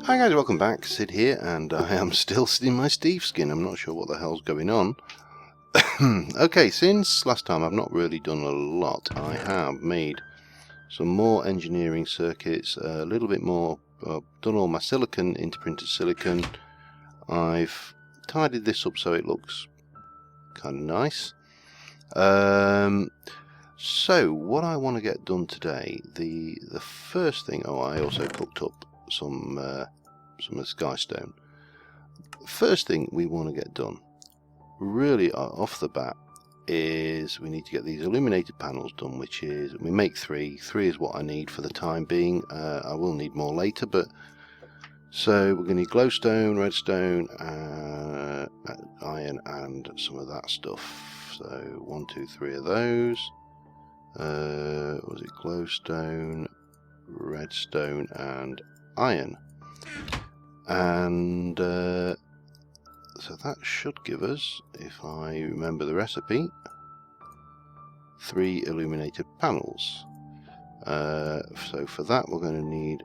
Hi guys, welcome back. Sid here, and I am still sitting in my Steve skin. I'm not sure what the hell's going on. Okay, since last time I've not really done a lot. I have made some more engineering circuits, a little bit more, done all my silicon into printed silicon. I've tidied this up so it looks kind of nice. So what I want to get done today, the first thing, I also cooked up some of the sky stone. First thing we want to get done, really off the bat, is we need to get these illuminated panels done, which is, we make three is what I need for the time being. I will need more later, but so we're going to need glowstone, redstone, iron, and some of that stuff. So 1, 2, 3 of those. Was it glowstone, redstone, and iron? And so that should give us, if I remember the recipe, 3 illuminated panels. So for that we're going to need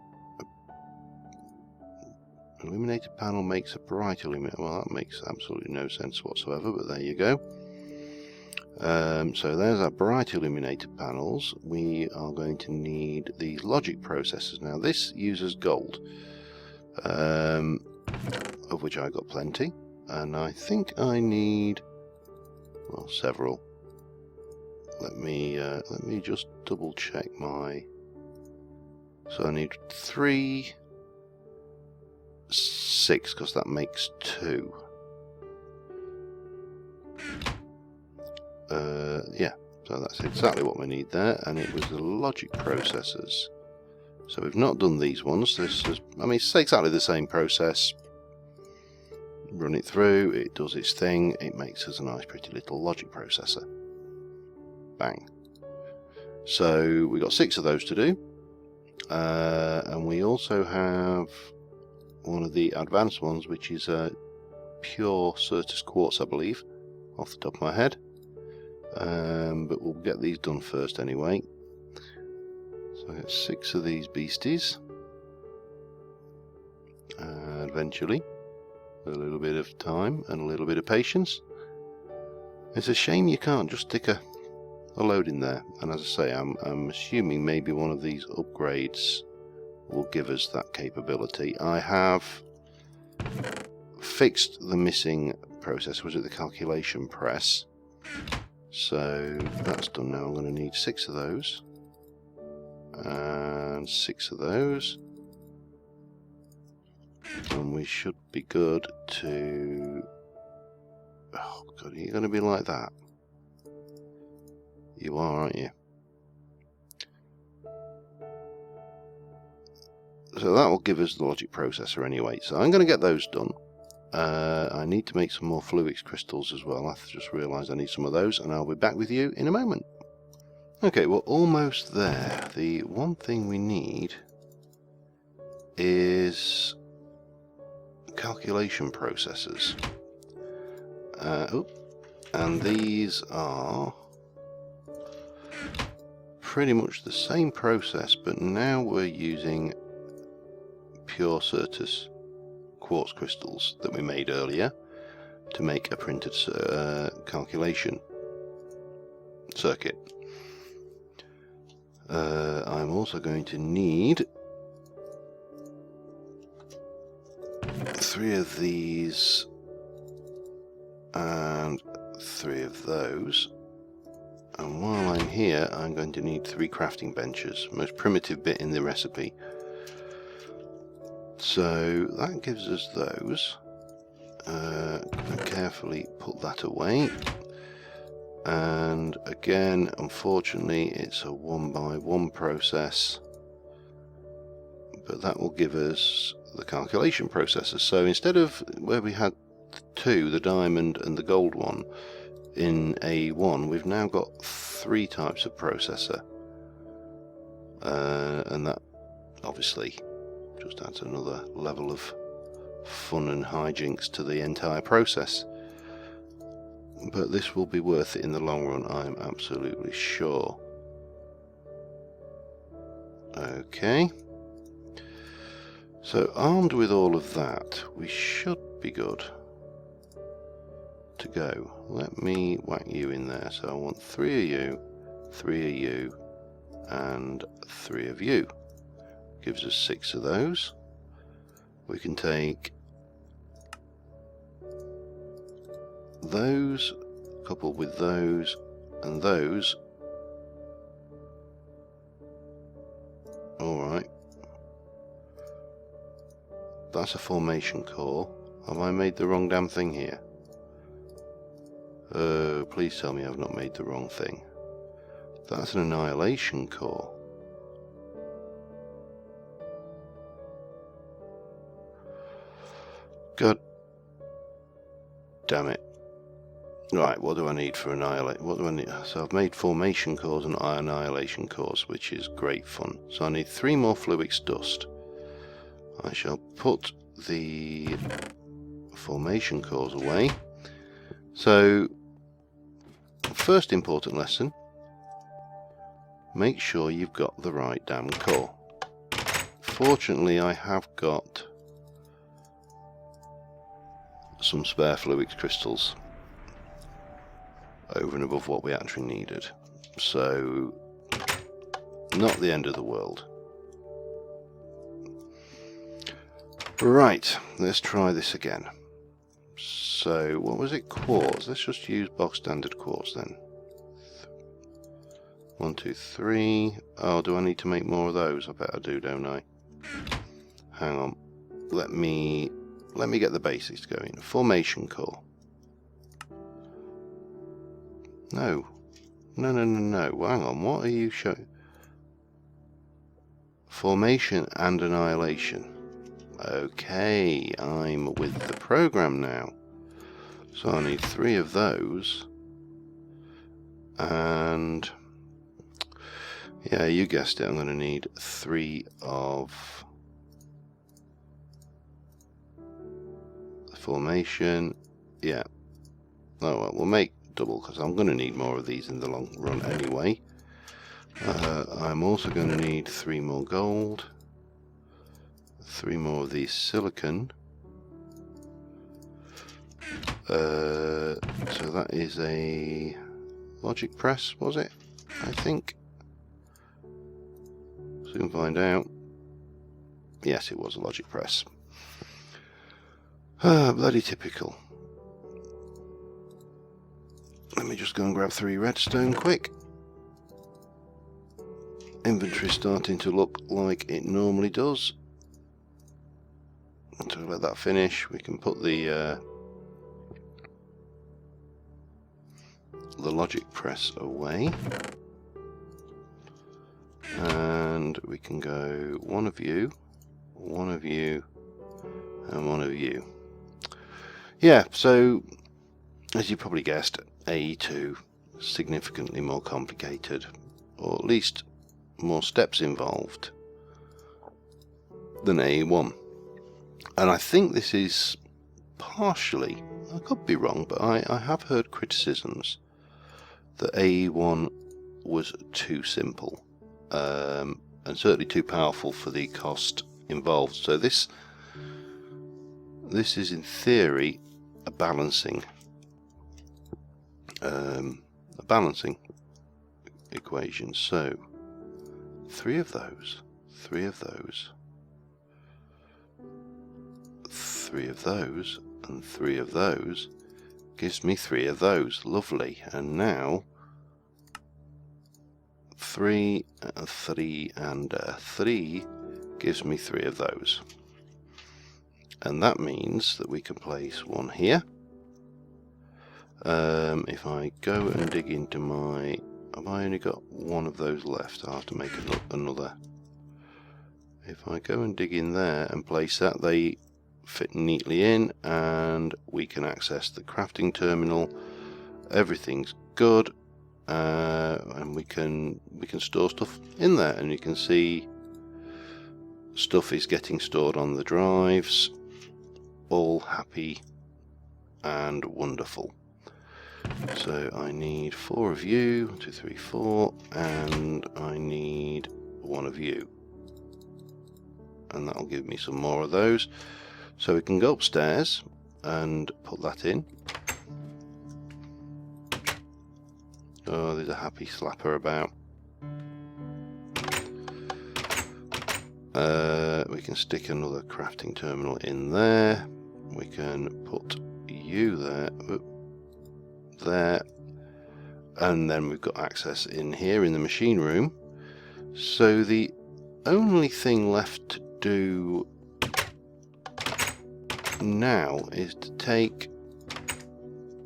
illuminated panel makes a bright illuminated. Well, that makes absolutely no sense whatsoever, but there you go. So there's our bright illuminated panels. We are going to need these logic processors. Now this uses gold, of which I got plenty, and I think I need, well, several. Let me just double check my. So I need 3, 6, because that makes 2. Yeah, so that's exactly what we need there, and it was the logic processors. So we've not done these ones. This is, I mean, it's exactly the same process. Run it through, it does its thing, it makes us a nice pretty little logic processor. Bang. So we got 6 of those to do, and we also have one of the advanced ones, which is a pure Certus quartz, I believe, off the top of my head. But we'll get these done first anyway. So I get 6 of these beasties, and eventually, a little bit of time and a little bit of patience. It's a shame you can't just stick a load in there, and as I say, I'm assuming maybe one of these upgrades will give us that capability. I have fixed the missing process, was it the calculation press? So that's done now. I'm going to need 6 of those, and 6 of those, and we should be good to, oh god, are you going to be like that? You are, aren't you? So that will give us the logic processor anyway, so I'm going to get those done. I need to make some more Fluix crystals as well. I've just realised I need some of those, and I'll be back with you in a moment. Okay, we're almost there. The one thing we need is calculation processors. And these are pretty much the same process, but now we're using pure Certus quartz crystals that we made earlier to make a printed calculation circuit. I'm also going to need 3 of these and 3 of those, and while I'm here I'm going to need 3 crafting benches, most primitive bit in the recipe. So that gives us those. Carefully put that away, and again, unfortunately, it's a 1-by-1 process, but that will give us the calculation processor. So instead of where we had 2, the diamond and the gold one, in A1, we've now got 3 types of processor, and that obviously just adds another level of fun and hijinks to the entire process. But this will be worth it in the long run, I'm absolutely sure. Okay, So armed with all of that, we should be good to go. Let me whack you in there. So I want 3 of you, 3 of you, and 3 of you. Gives us 6 of those. We can take those, coupled with those, and those. Alright. That's a formation core. Have I made the wrong damn thing here? Please tell me I've not made the wrong thing. That's an annihilation core. God damn it. Right, what do I need for annihilate? What do I need? So I've made formation cores and annihilation cores, which is great fun. So I need 3 more Fluix dust. I shall put the formation cores away. So, first important lesson, make sure you've got the right damn core. Fortunately, I have got some spare Fluix crystals over and above what we actually needed. So, not the end of the world. Right, let's try this again. So, what was it? Quartz. Let's just use box standard quartz then. 1, 2, 3. Oh, do I need to make more of those? I bet I do, don't I? Hang on. Let me get the basics going. Formation core. No. No. Hang on. What are you showing? Formation and annihilation. Okay, I'm with the program now. So I need 3 of those. And yeah, you guessed it, I'm going to need 3 of the formation. Yeah. Oh well, we'll make double because I'm going to need more of these in the long run anyway. I'm also going to need 3 more gold. 3 more of these silicon. So that is a logic press, was it? I think. Soon find out. Yes, it was a logic press. Bloody typical. Let me just go and grab 3 redstone quick. Inventory's starting to look like it normally does. So let that finish. We can put the logic press away, and we can go 1 of you, 1 of you, and 1 of you. Yeah, so as you probably guessed, AE2 significantly more complicated, or at least more steps involved than AE1. And I think this is partially, I could be wrong, but I have heard criticisms that AE1 was too simple, and certainly too powerful for the cost involved. So this is in theory a balancing equation. So 3 of those, 3 of those, 3 of those, and 3 of those gives me 3 of those. Lovely. And now 3, 3, and 3 gives me 3 of those. And that means that we can place 1 here. If I go and dig into my... Have I only got 1 of those left? I'll have to make another. If I go and dig in there and place that, they fit neatly in, and we can access the crafting terminal. Everything's good, and we can store stuff in there, and you can see stuff is getting stored on the drives. All happy and wonderful. So I need 4 of you, 1, 2, 3, 4, and I need 1 of you. and that'll give me some more of those. So we can go upstairs and put that in. Oh, there's a happy slapper about. We can stick another crafting terminal in there. We can put you there, there, and then we've got access in here in the machine room. So the only thing left to do now is to take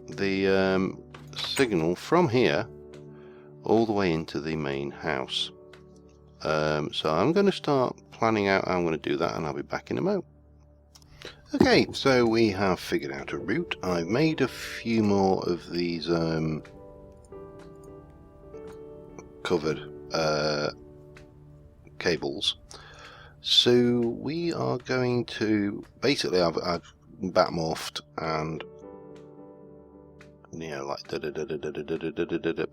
the signal from here all the way into the main house. So I'm going to start planning out how I'm going to do that, and I'll be back in a moment. Okay, so we have figured out a route. I've made a few more of these covered cables. So we are going to basically I've batmorphed and like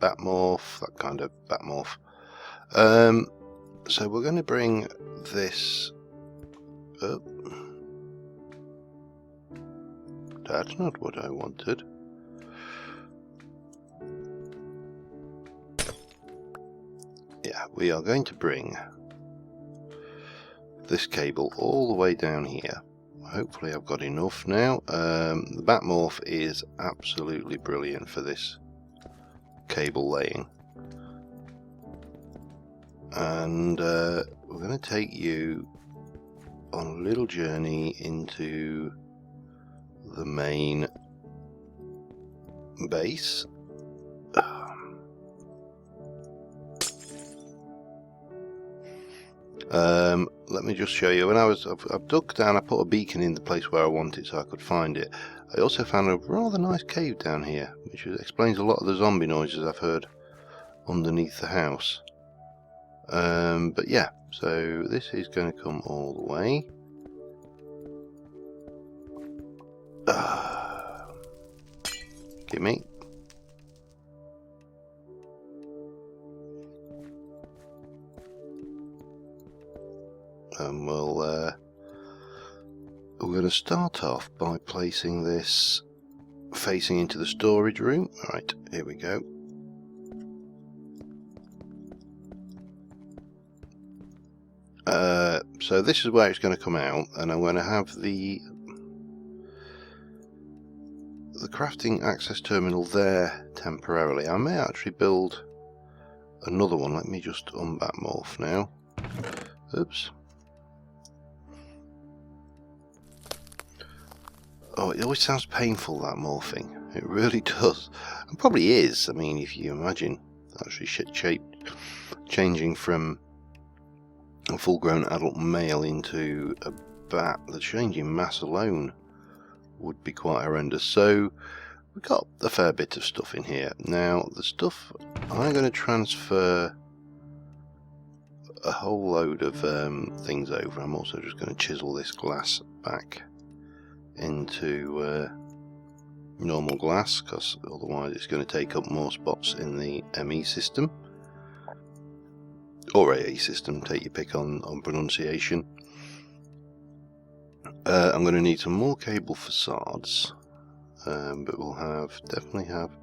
batmorph, that kind of batmorph. So we're going to bring this up. That's not what I wanted. Yeah, we are going to bring this cable all the way down here. Hopefully I've got enough now. The batmorph is absolutely brilliant for this cable laying. And we're going to take you on a little journey into the main base. Let me just show you. When I've dug down, I put a beacon in the place where I want it so I could find it. I also found a rather nice cave down here, which explains a lot of the zombie noises I've heard underneath the house. But yeah, so this is going to come all the way. Gimme. And we're going to start off by placing this facing into the storage room. Right, here we go. So this is where it's going to come out, and I'm going to have the crafting access terminal there temporarily. I may actually build another one. Let me just unbatmorph now. Oops. Oh, it always sounds painful, that morphing. It really does. And probably is. I mean, if you imagine actually changing from a full-grown adult male into a bat, the change in mass alone would be quite horrendous. So we've got a fair bit of stuff in here. Now, the stuff, I'm going to transfer a whole load of things over. I'm also just going to chisel this glass back into normal glass, because otherwise it's going to take up more spots in the ME system or AE system, take your pick on pronunciation. I'm going to need some more cable facades, but we'll definitely have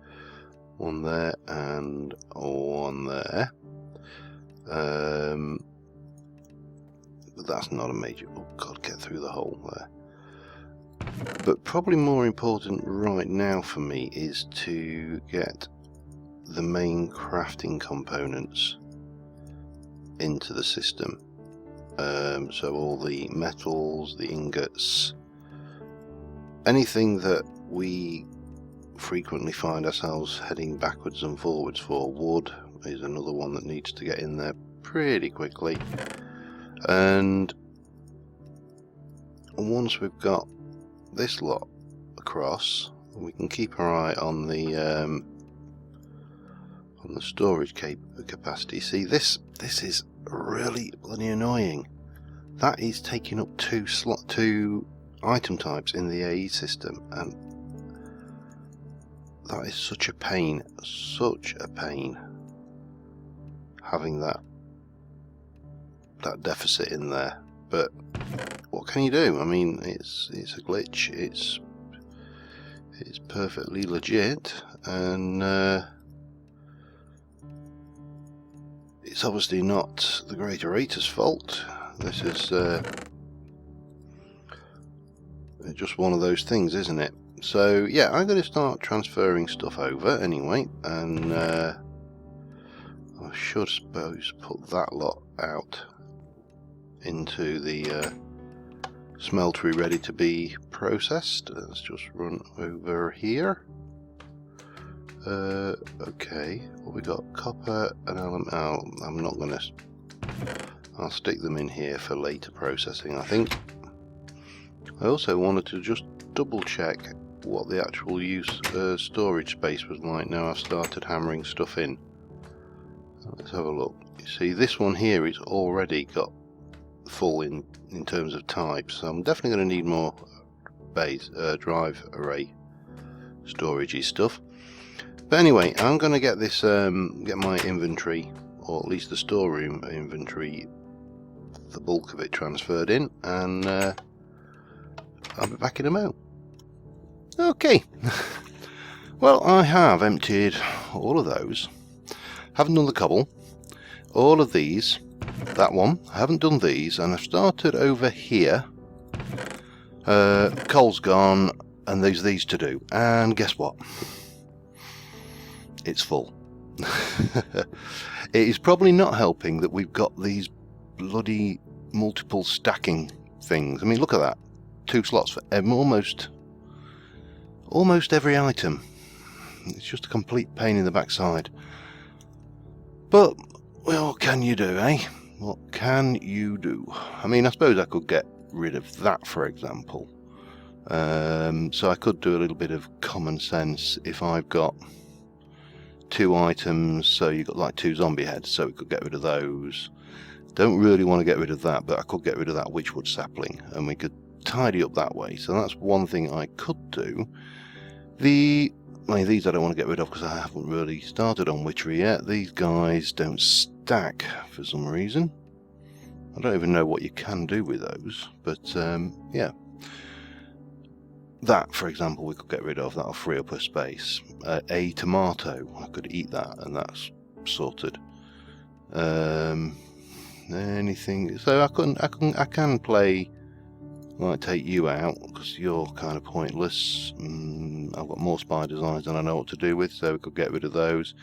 one there and one there. But that's not a major, oh god, get through the hole there. But probably more important right now for me is to get the main crafting components into the system. So all the metals, the ingots, anything that we frequently find ourselves heading backwards and forwards for. Wood is another one that needs to get in there pretty quickly. And once we've got this lot across, we can keep our eye on the storage capacity. See, this is really bloody annoying. That is taking up two item types in the AE system, and that is such a pain, having that deficit in there. but what can you do? I mean, it's a glitch. It's perfectly legit, and it's obviously not the great orator's fault. This is just one of those things, isn't it? So yeah, I'm going to start transferring stuff over anyway, and I should suppose put that lot out into the smeltery ready to be processed. Let's just run over here. Okay, well, we got copper and alum. Oh, I'm not going to. I'll stick them in here for later processing, I think. I also wanted to just double check what the actual storage space was like now I've started hammering stuff in. Let's have a look. You see, this one here is already got full in terms of type, so I'm definitely going to need more drive array storagey stuff. But anyway, I'm going to get this get my inventory, or at least the storeroom inventory, the bulk of it transferred in, and I'll be back in a moment. Okay. Well, I have emptied all of those. Haven't done the cobble. All of these. That one. I haven't done these, and I've started over here. Coal's gone, and there's these to do. And guess what? It's full. It is probably not helping that we've got these bloody multiple stacking things. I mean, look at that. 2 slots for almost every item. It's just a complete pain in the backside. But, well, what can you do, eh? What can you do? I mean, I suppose I could get rid of that, for example. So I could do a little bit of common sense if I've got 2 items, so you've got like 2 zombie heads, so we could get rid of those. Don't really want to get rid of that, but I could get rid of that witchwood sapling, and we could tidy up that way. So that's one thing I could do. These I don't want to get rid of because I haven't really started on witchery yet. These guys don't stack for some reason. I don't even know what you can do with those, but yeah. That, for example, we could get rid of. That'll free up a space. A tomato, I could eat that, and that's sorted. Anything? So I can play. Like, take you out because you're kind of pointless. I've got more spider designs than I know what to do with, so we could get rid of those.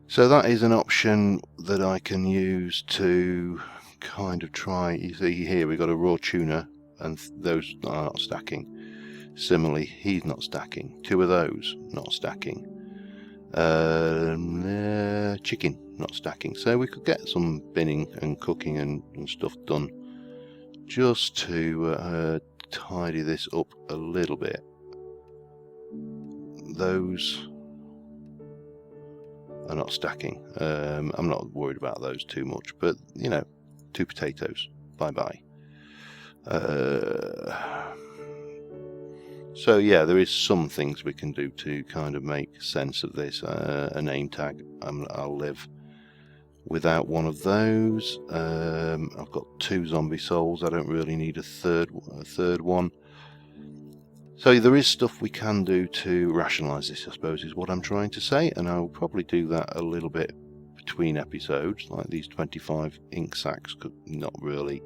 So that is an option that I can use to kind of try. You see here we've got a raw tuna, and those are not stacking. Similarly, he's not stacking. 2 of those not stacking. Chicken not stacking. So we could get some binning and cooking and stuff done. Just to tidy this up a little bit. Those are not stacking. I'm not worried about those too much, but you know, 2 potatoes. Bye bye. So yeah, there is some things we can do to kind of make sense of this. A name tag. I'll live without one of those. I've got 2 zombie souls. I don't really need a third one. So there is stuff we can do to rationalise this, I suppose, is what I'm trying to say, and I'll probably do that a little bit between episodes, like these 25 ink sacks could not really.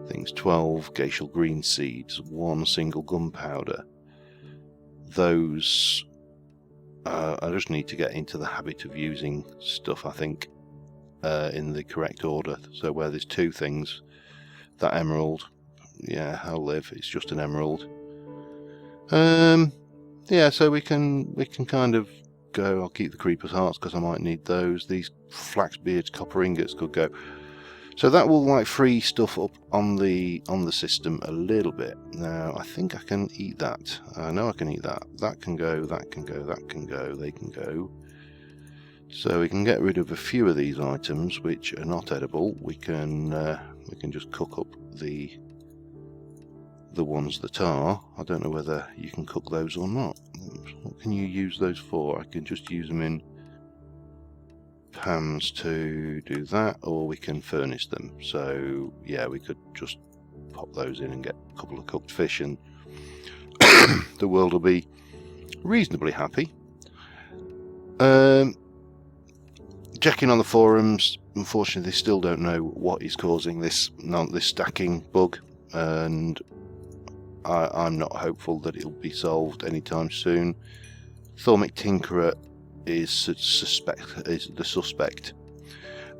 Things 12 glacial green seeds, 1 single gunpowder. Those I just need to get into the habit of using stuff, I think, in the correct order. So where there's 2 things, that emerald, yeah, I'll live. It's just an emerald. Yeah, so we can kind of go. I'll keep the creeper's hearts because I might need those. These flaxbeard's copper ingots could go. So that will like free stuff up on the system a little bit. Now I think I can eat that. I know I can eat that. That can go. That can go. That can go. They can go. So we can get rid of a few of these items which are not edible. We can just cook up the ones that are. I don't know whether you can cook those or not. What can you use those for? I can just use them in. pans to do that, or we can furnish them. So yeah, we could just pop those in and get a couple of cooked fish, and the world will be reasonably happy. Checking on the forums, unfortunately they still don't know what is causing this stacking bug, and I'm not hopeful that it'll be solved anytime soon. Thormic Tinkerer is the suspect.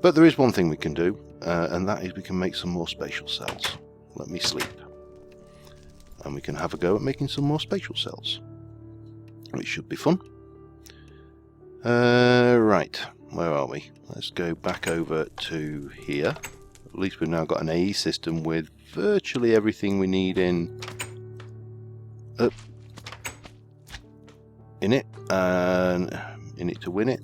But there is one thing we can do, and that is we can make some more spatial cells. Let me sleep. And we can have a go at making some more spatial cells, which should be fun. Right, where are we? Let's go back over to here. At least we've now got an AE system with virtually everything we need in it, and in it to win it.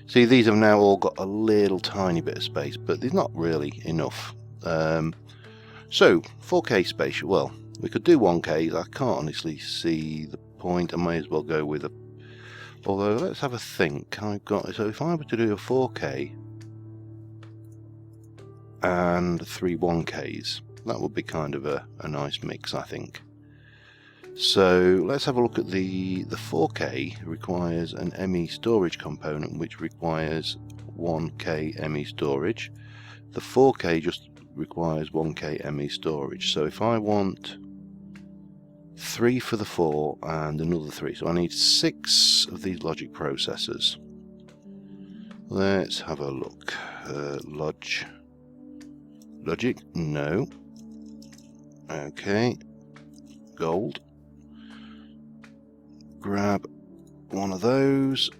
See, these have now all got a little tiny bit of space, but there's not really enough. So 4K spatial, well, we could do 1K. I can't honestly see the point. I may as well go with a, although let's have a think. So if I were to do a 4K and 3 1Ks, that would be kind of a nice mix, I think. So let's have a look at the 4K requires an Emmy storage component, which requires 1K Emmy storage. The 4K just requires 1K Emmy storage. So if I want 3 for the 4 and another 3, so I need 6 of these logic processors. Let's have a look. Logic? No. Okay. Gold. Grab one of those.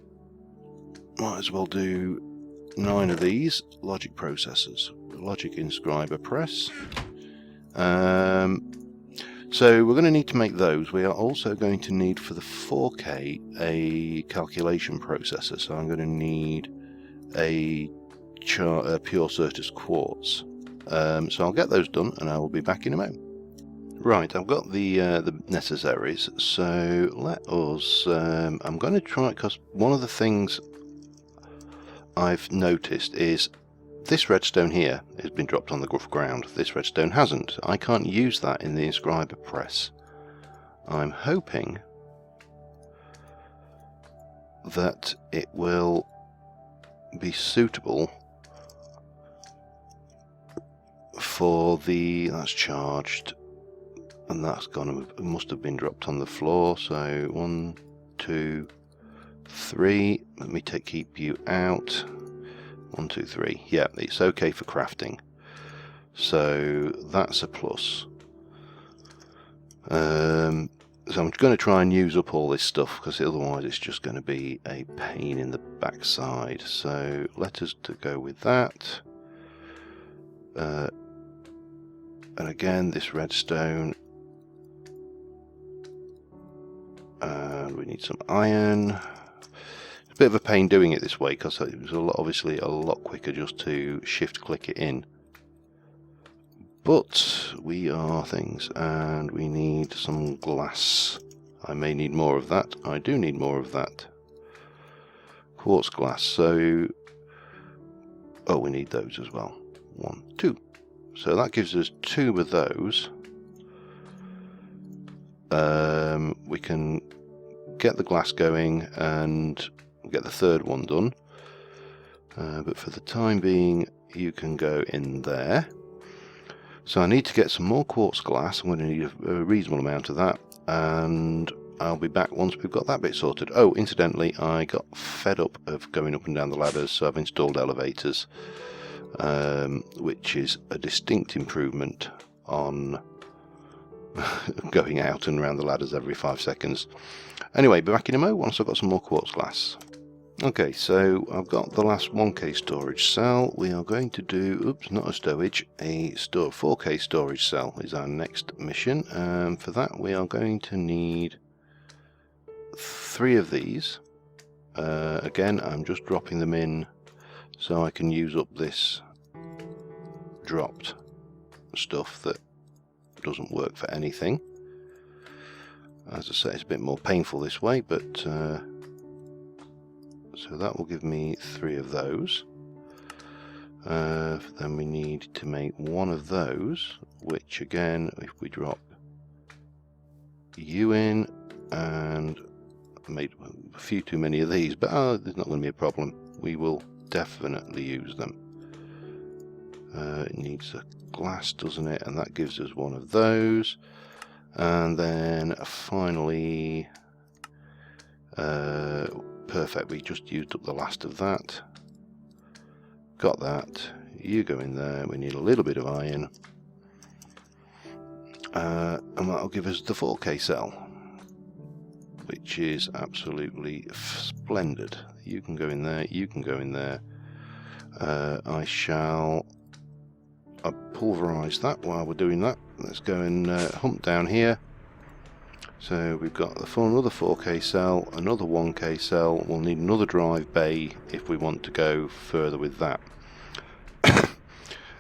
Might as well do 9 of these logic processors. Logic inscriber press. So we're going to need to make those. We are also going to need for the 4K a calculation processor. So I'm going to need a pure Certus quartz. So I'll get those done and I will be back in a moment. Right, I've got the necessaries, so let us, I'm going to try, because one of the things I've noticed is this redstone here has been dropped on the rough ground. This redstone hasn't. I can't use that in the inscriber press. I'm hoping that it will be suitable for the, that's charged, and that's gone, it must have been dropped on the floor. So 1, 2, 3, let me keep you out. 1, 2, 3, yeah, it's okay for crafting, so that's a plus. So I'm going to try and use up all this stuff, because otherwise it's just going to be a pain in the backside. So let us go with that. And again, this redstone, and we need some iron. It's a bit of a pain doing it this way, because it was obviously a lot quicker just to shift click it in. But we are things, and we need some glass. I may need more of that. I do need more of that. Quartz glass. So, oh, we need those as well. 1, 2. So that gives us 2 of those. We can get the glass going and get the third one done. But for the time being, you can go in there. So I need to get some more quartz glass. I'm going to need a reasonable amount of that, and I'll be back once we've got that bit sorted. Oh, incidentally, I got fed up of going up and down the ladders, so I've installed elevators, which is a distinct improvement on going out and around the ladders every 5 seconds. Anyway, be back in a mo once I've got some more quartz glass. Okay, so I've got the last 1K storage cell. We are going to do, oops, not a stowage, a 4K storage cell is our next mission. For that we are going to need 3 of these. Again, I'm just dropping them in so I can use up this dropped stuff that doesn't work for anything. As I say, it's a bit more painful this way, but so that will give me 3 of those. Then we need to make one of those, which again, if we drop you in, and made a few too many of these, but there's not going to be a problem. We will definitely use them. It needs a glass, doesn't it? And that gives us one of those. And then finally, perfect, we just used up the last of that. Got that. You go in there. We need a little bit of iron. And that'll give us the 4K cell, which is absolutely splendid. You can go in there. You can go in there. I'll pulverize that while we're doing that. Let's go and hump down here. So we've got another 4K cell, another 1K cell. We'll need another drive bay if we want to go further with that.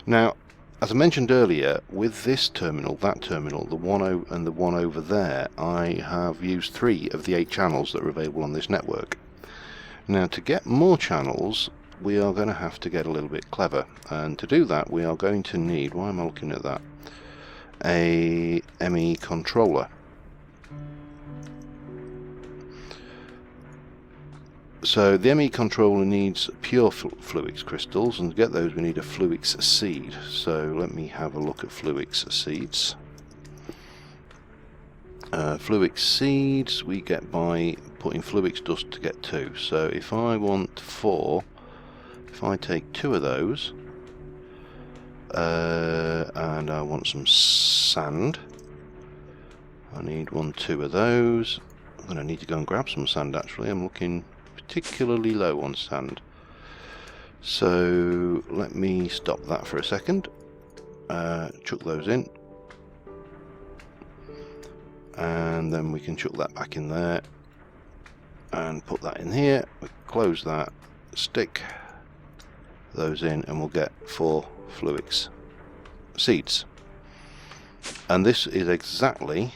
Now, as I mentioned earlier, with this terminal, that terminal, the one and the one over there, I have used 3 of the 8 channels that are available on this network. Now, to get more channels, we are going to have to get a little bit clever, and to do that we are going to need, why am I looking at that, a Emmy Controller. So the Emmy Controller needs pure Fluix crystals, and to get those we need a Fluix seed. So let me have a look at Fluix seeds. Fluix seeds we get by putting Fluix dust to get 2. So if I want 4, if I take 2 of those, and I want some sand, I need 2 of those. I'm going to need to go and grab some sand actually. I'm looking particularly low on sand. So let me stop that for a second. Chuck those in. And then we can chuck that back in there. And put that in here. We close that. Stick those in and we'll get 4 Fluix seeds. And this is exactly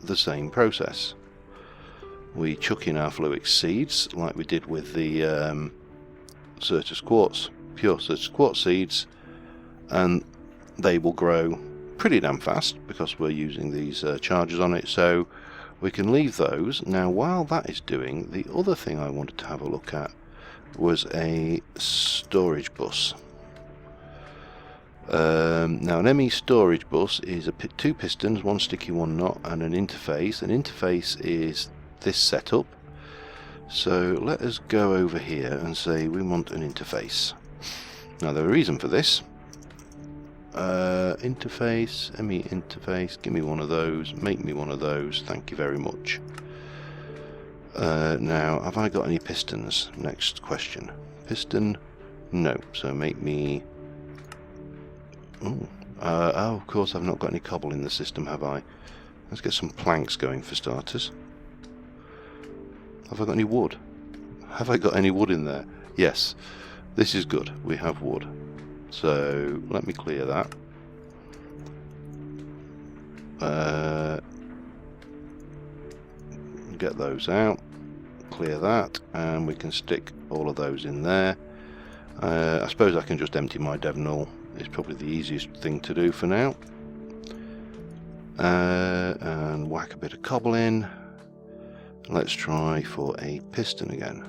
the same process. We chuck in our Fluix seeds like we did with the Certus Quartz, pure Certus Quartz seeds, and they will grow pretty damn fast because we're using these chargers on it, so we can leave those. Now while that is doing, the other thing I wanted to have a look at was a storage bus. Now an Emmy storage bus is 2 pistons, 1 sticky, 1 not, and an interface. An interface is this setup. So let us go over here and say we want an interface. Now there's a reason for this. Interface, Emmy interface, give me one of those, make me one of those, thank you very much. Now have I got any pistons? Next question. Piston? No, so make me... oh, of course I've not got any cobble in the system, have I? Let's get some planks going for starters. Have I got any wood? Have I got any wood in there? Yes, this is good, we have wood. So let me clear that. Get those out, clear that, and we can stick all of those in there. I suppose I can just empty my dev null. It's probably the easiest thing to do for now. And whack a bit of cobble in. Let's try for a piston again.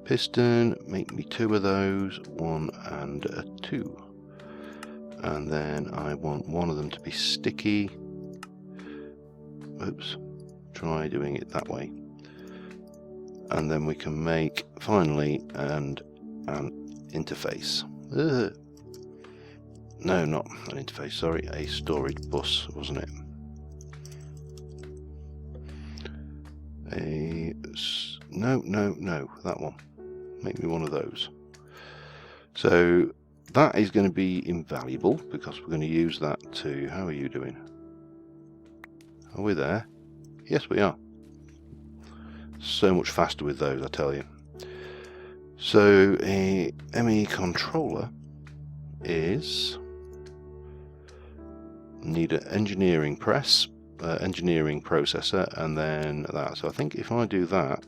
Piston, make me 2 of those, 1 and a 2. And then I want one of them to be sticky. Oops, try doing it that way. And then we can make, finally, an interface. No, not an interface, sorry, a storage bus, wasn't it? No, that one. Make me one of those. So that is going to be invaluable because we're going to use that to... How are you doing? Are we there? Yes, we are. So much faster with those, I tell you. So a Emmy Controller is... need an engineering press, engineering processor, and then that. So I think if I do that,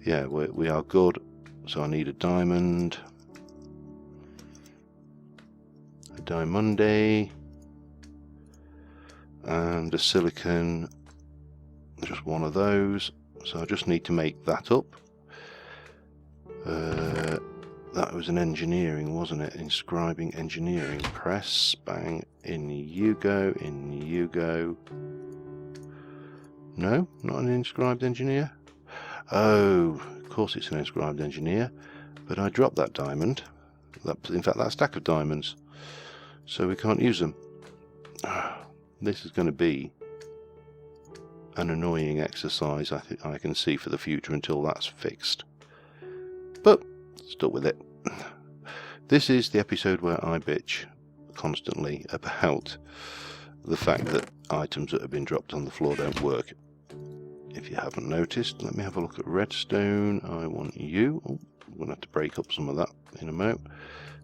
yeah, we are good So I need a diamond, a diamond, and a silicon, just one of those. So I just need to make that up. That was an engineering, wasn't it? Inscribing engineering press. Bang. In you go. In you go. No, not an inscribed engineer. Oh, of course it's an inscribed engineer. But I dropped that diamond. In fact, that stack of diamonds. So we can't use them. This is going to be an annoying exercise, I can see, for the future until that's fixed. But stuck with it. This is the episode where I bitch constantly about the fact that items that have been dropped on the floor don't work. If you haven't noticed, let me have a look at redstone. I want you. Oh, I'm going to have to break up some of that in a moment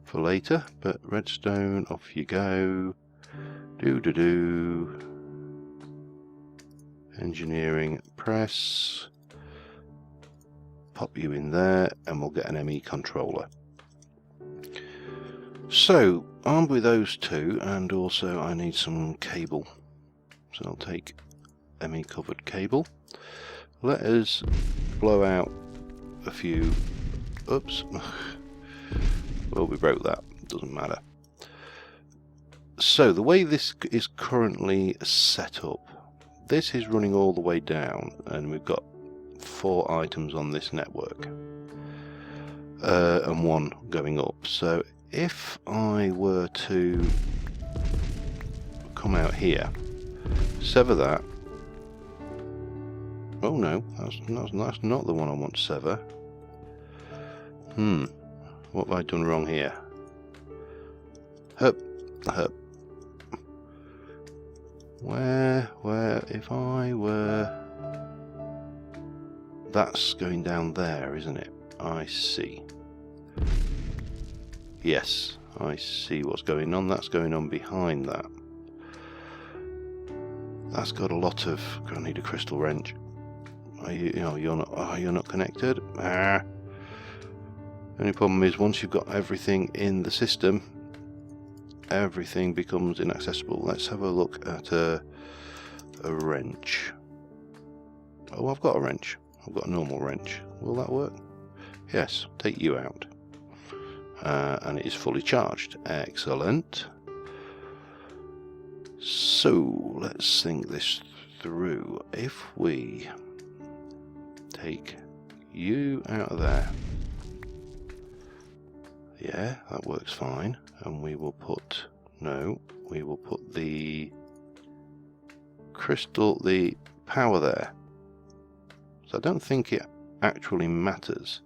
for later. But redstone, off you go. Do. Engineering press. Pop you in there and we'll get an Emmy Controller. So, armed with those two, and also I need some cable. So I'll take Emmy covered cable. Let us blow out a few. Oops. Well, we broke that. Doesn't matter. So the way this is currently set up, this is running all the way down, and we've got 4 items on this network, and 1 going up. So if I were to come out here, sever that. Oh no, that's not the one I want to sever. What have I done wrong here? Hup. Where, if I were... That's going down there, isn't it? I see. Yes, I see what's going on. That's going on behind that. That's got a lot of... I need a crystal wrench. You're not connected. Only problem is, once you've got everything in the system, everything becomes inaccessible. Let's have a look at a wrench. Oh, I've got a wrench. I've got a normal wrench. Will that work? Yes. Take you out. And it is fully charged. Excellent. So, let's think this through. If we take you out of there. Yeah, that works fine. And we will put... No, we will put the crystal, the power there. So I don't think it actually matters.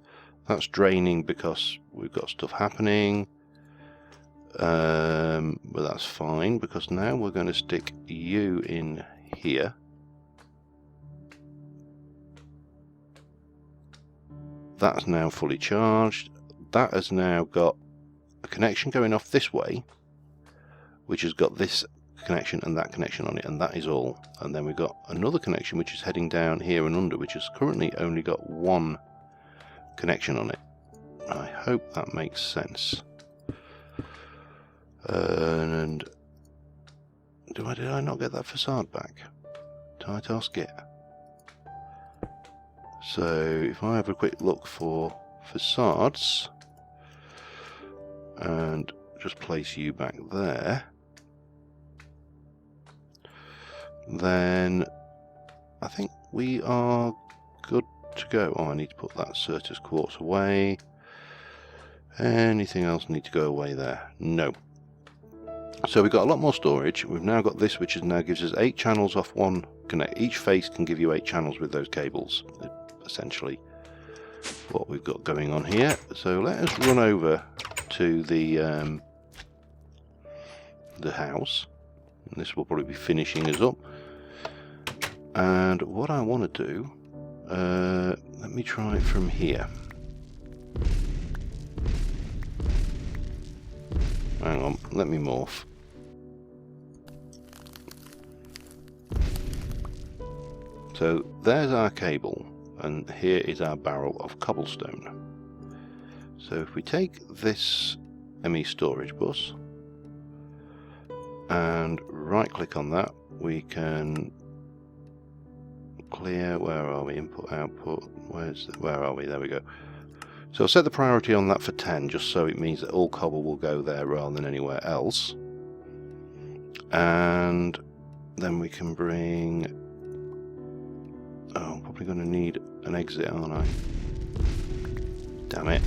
That's draining because we've got stuff happening. But that's fine, because now we're going to stick you in here. That's now fully charged. That has now got a connection going off this way, which has got this connection and that connection on it, and that is all. And then we've got another connection which is heading down here and under, which has currently only got 1 connection on it. I hope that makes sense. And did I not get that facade back? Tight ask it. So if I have a quick look for facades and just place you back there, then I think we are good to go. Oh, I need to put that Certus quartz away. Anything else need to go away there? No. So we've got a lot more storage. We've now got this, which now gives us 8 channels off 1 connect. Each face can give you 8 channels with those cables, essentially what we've got going on here. So let us run over to the house, and this will probably be finishing us up. And what I want to do, let me try it from here. Hang on, let me morph. So there's our cable, and here is our barrel of cobblestone. So if we take this Emmy storage bus and right click on that, we can clear, where are we, input, output, where are we, there we go. So I'll set the priority on that for 10, just so it means that all cobble will go there rather than anywhere else. And then we can bring, oh, I'm probably going to need an exit, aren't I? Damn it.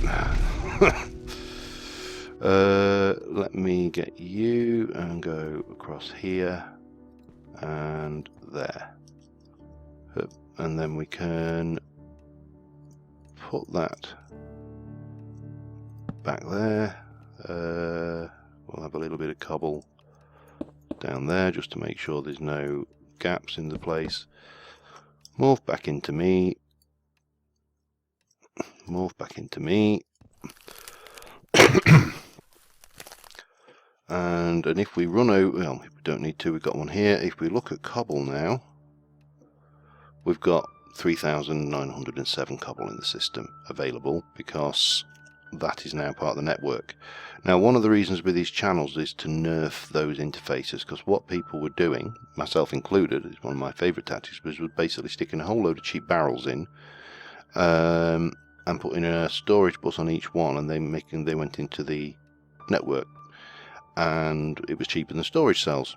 Let me get you and go across here and there. And then we can put that back there. We'll have a little bit of cobble down there just to make sure there's no gaps in the place. Morph back into me. Morph back into me. and if we run over, well, we don't need to, we've got one here. If we look at cobble now, we've got 3,907 cobble in the system available because that is now part of the network. Now, one of the reasons with these channels is to nerf those interfaces, because what people were doing, myself included, is one of my favourite tactics, was basically sticking a whole load of cheap barrels in and putting a storage bus on each one, and they went into the network, and it was cheaper than storage cells.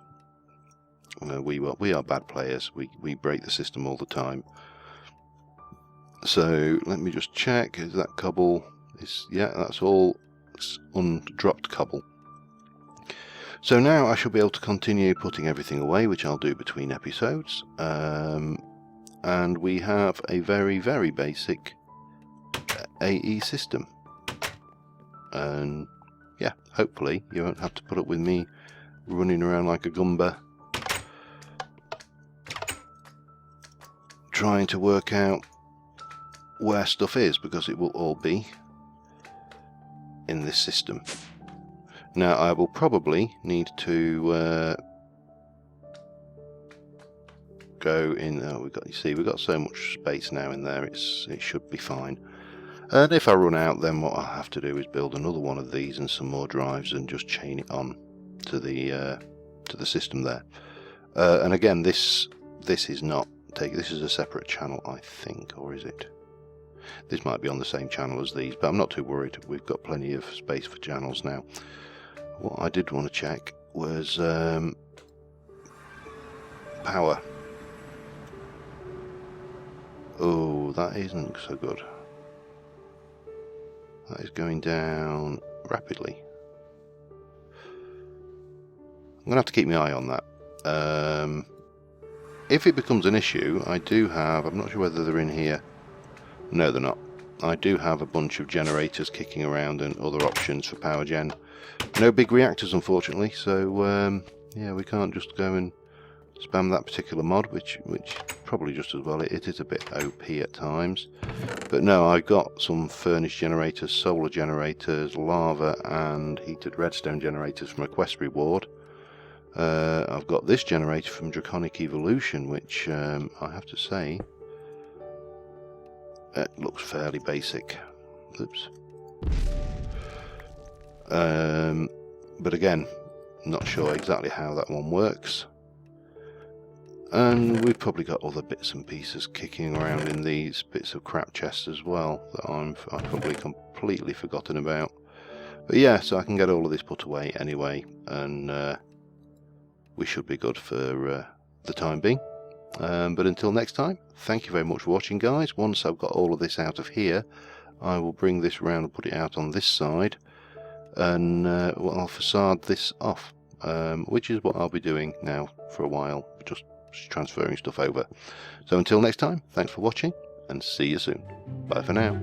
We are bad players. We break the system all the time. So let me just check. Is that cobble? Yeah, that's all undropped cobble. So now I shall be able to continue putting everything away, which I'll do between episodes. And we have a very, very basic AE system. And yeah, hopefully you won't have to put up with me running around like a gumba trying to work out where stuff is, because it will all be in this system. Now I will probably need to go in. Oh, we've got so much space now in there. It should be fine. And if I run out, then what I'll have to do is build another one of these and some more drives and just chain it on to the system there. And again, this is not this is a separate channel, I think, or is it? This might be on the same channel as these, but I'm not too worried. We've got plenty of space for channels now. What I did want to check was power. Oh, that isn't so good. That is going down rapidly. I'm going to have to keep my eye on that. If it becomes an issue, I do have, I'm not sure whether they're in here. No, they're not. I do have a bunch of generators kicking around and other options for power gen. No big reactors, unfortunately, so yeah, we can't just go and spam that particular mod, which probably just as well. It is a bit OP at times. But no, I've got some furnace generators, solar generators, lava and heated redstone generators from a quest reward. I've got this generator from Draconic Evolution, which I have to say, it looks fairly basic. Oops. But again, not sure exactly how that one works. And we've probably got other bits and pieces kicking around in these bits of crap chests as well that I've probably completely forgotten about. But yeah, so I can get all of this put away anyway, and we should be good for the time being. But until next time, thank you very much for watching, guys. Once I've got all of this out of here, I will bring this around and put it out on this side, and I'll facade this off, which is what I'll be doing now for a while, just transferring stuff over. So until next time, thanks for watching, and see you soon. Bye for now.